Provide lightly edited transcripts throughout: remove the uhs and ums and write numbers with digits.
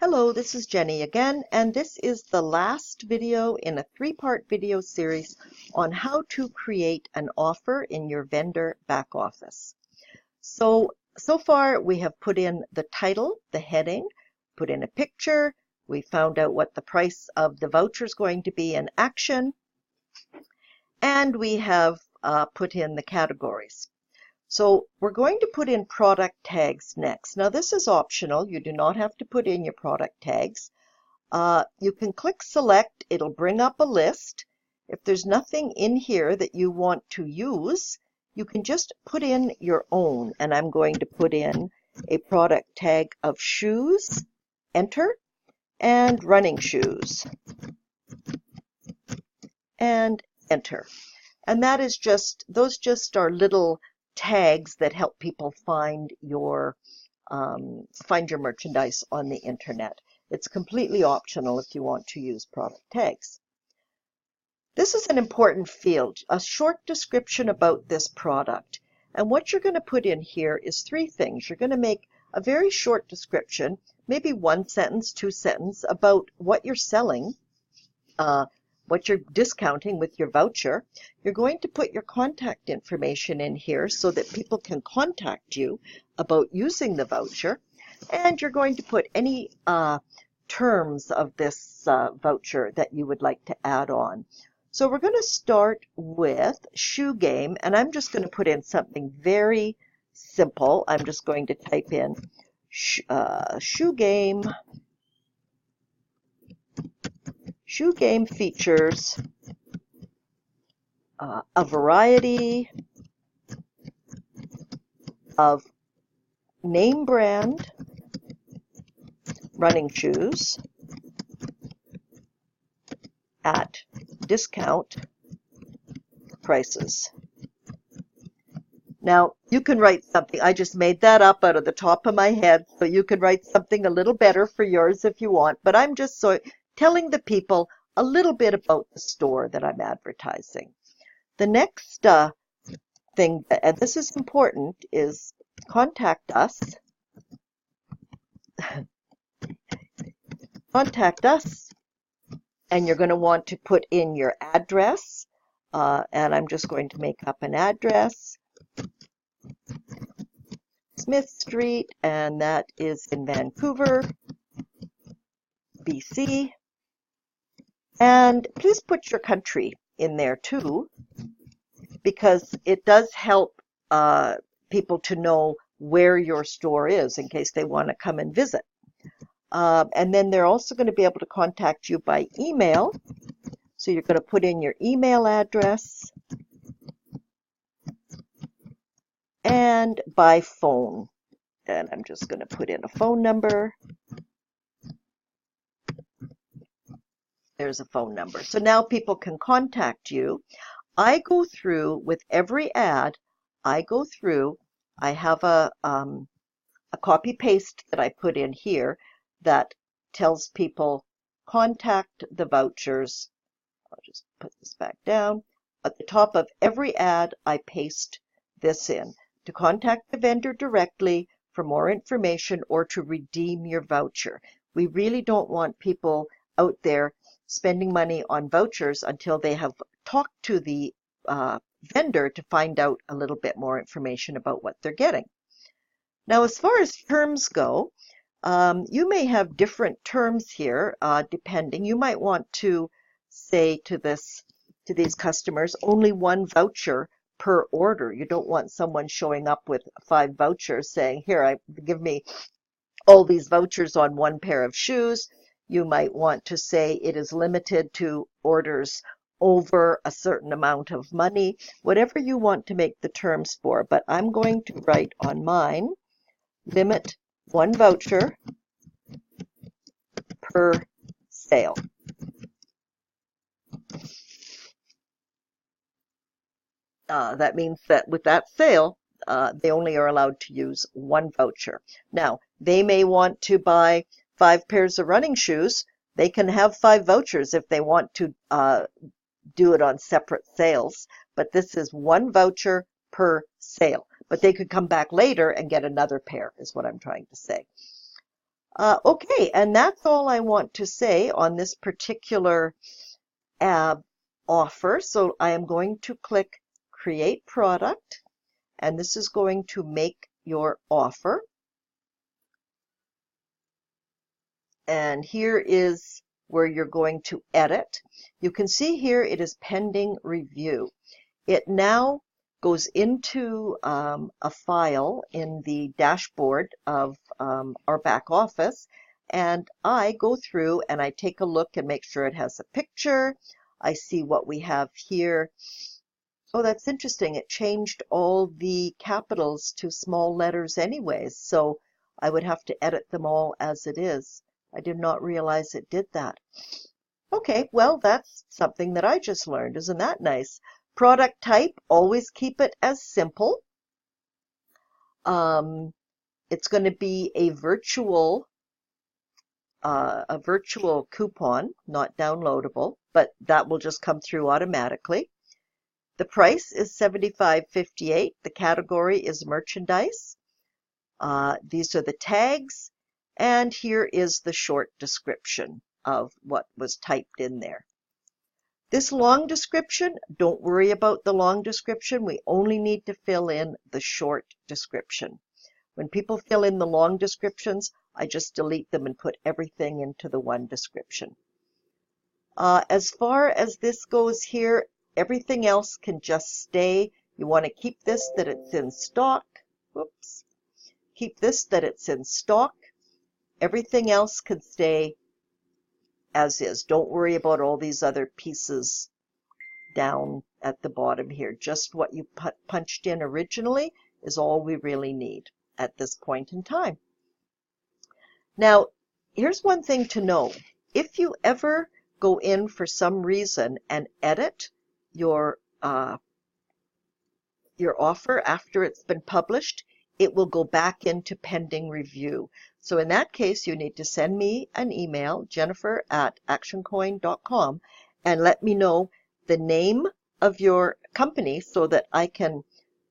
Hello, this is Jenny again, and this is the last video in a three-part video series on how to create an offer in your vendor back office. So far we have put in the title, the heading, put in a picture, we found out what the price of the voucher is going to be in action, and we have put in the categories. So we're going to put in product tags next. Now this is optional. You do not have to put in your product tags. You can click select. It'll bring up a list. If there's nothing in here that you want to use, you can just put in your own. And I'm going to put in a product tag of shoes, enter, and running shoes, and enter. And that is those just are little tags that help people find your merchandise on the internet. It's completely optional if you want to use product tags. This is an important field, a short description about this product. And what you're going to put in here is three things. You're going to make a very short description, maybe 1 sentence, 2 sentences, about what you're selling, what you're discounting with your voucher. You're going to put your contact information in here so that people can contact you about using the voucher. And you're going to put any terms of this voucher that you would like to add on. So we're going to start with shoe game, and I'm just going to put in something very simple. I'm just going to type in shoe game. Shoe game features a variety of name brand running shoes at discount prices. Now, you can write something. I just made that up out of the top of my head, so you can write something a little better for yours if you want, but I'm just telling the people a little bit about the store that I'm advertising. The next thing, and this is important, is contact us. Contact us, and you're going to want to put in your address, and I'm just going to make up an address. Smith Street, and that is in Vancouver, BC. And please put your country in there too, because it does help people to know where your store is in case they want to come and visit. And then they're also going to be able to contact you by email. So you're going to put in your email address and by phone. And I'm just going to put in a phone number. There's a phone number. So now people can contact you. I go through with every ad. I have a copy paste that I put in here that tells people contact the vouchers. I'll just put this back down. At the top of every ad, I paste this in to contact the vendor directly for more information or to redeem your voucher. We really don't want people out there spending money on vouchers until they have talked to the vendor to find out a little bit more information about what they're getting. Now, as far as terms go, you may have different terms here, depending. You might want to say to these customers, only 1 voucher per order. You don't want someone showing up with 5 vouchers saying, here, give me all these vouchers on 1 pair of shoes. You might want to say it is limited to orders over a certain amount of money, whatever you want to make the terms for. But I'm going to write on mine, limit 1 voucher per sale. That means that with that sale, they only are allowed to use 1 voucher. Now, they may want to buy 5 pairs of running shoes. They can have 5 vouchers if they want to do it on separate sales, but this is 1 voucher per sale. But they could come back later and get another pair, is what I'm trying to say. Okay, and that's all I want to say on this particular offer. So I am going to click Create Product, and this is going to make your offer. And here is where you're going to edit. You can see here it is pending review. It now goes into a file in the dashboard of our back office, and I go through and I take a look and make sure it has a picture. I see what we have here. Oh, that's interesting. It changed all the capitals to small letters anyways, so I would have to edit them all as it is. I did not realize it did that. Okay, well, that's something that I just learned. Isn't that nice? Product type, always keep it as simple. It's going to be a virtual coupon, not downloadable, but that will just come through automatically. The price is $75.58. The category is merchandise. These are the tags, and here is the short description of what was typed in there. This long description, don't worry about the long description. We only need to fill in the short description. When people fill in the long descriptions, I just delete them and put everything into the one description. As far as this goes here, everything else can just stay. You want to keep this that it's in stock. Whoops. Keep this that it's in stock. Everything else can stay as is. Don't worry about all these other pieces down at the bottom here. Just what you punched in originally is all we really need at this point in time. Now, here's one thing to know. If you ever go in for some reason and edit your offer after it's been published, it will go back into pending review. So in that case, you need to send me an email, jennifer@actioncoin.com, and let me know the name of your company so that I can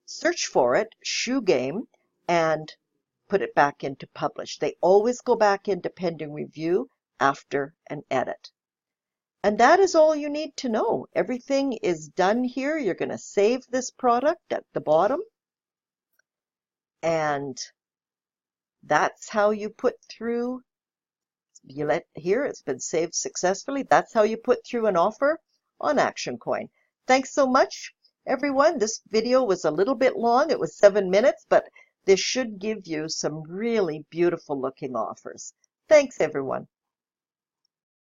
search for it, Shoe Game, and put it back into publish. They always go back into pending review after an edit. And that is all you need to know. Everything is done here. You're going to save this product at the bottom. And that's how you put through, here it's been saved successfully. That's how you put through an offer on ActionCoin. Thanks so much, everyone. This video was a little bit long. It was 7 minutes, but this should give you some really beautiful looking offers. Thanks, everyone.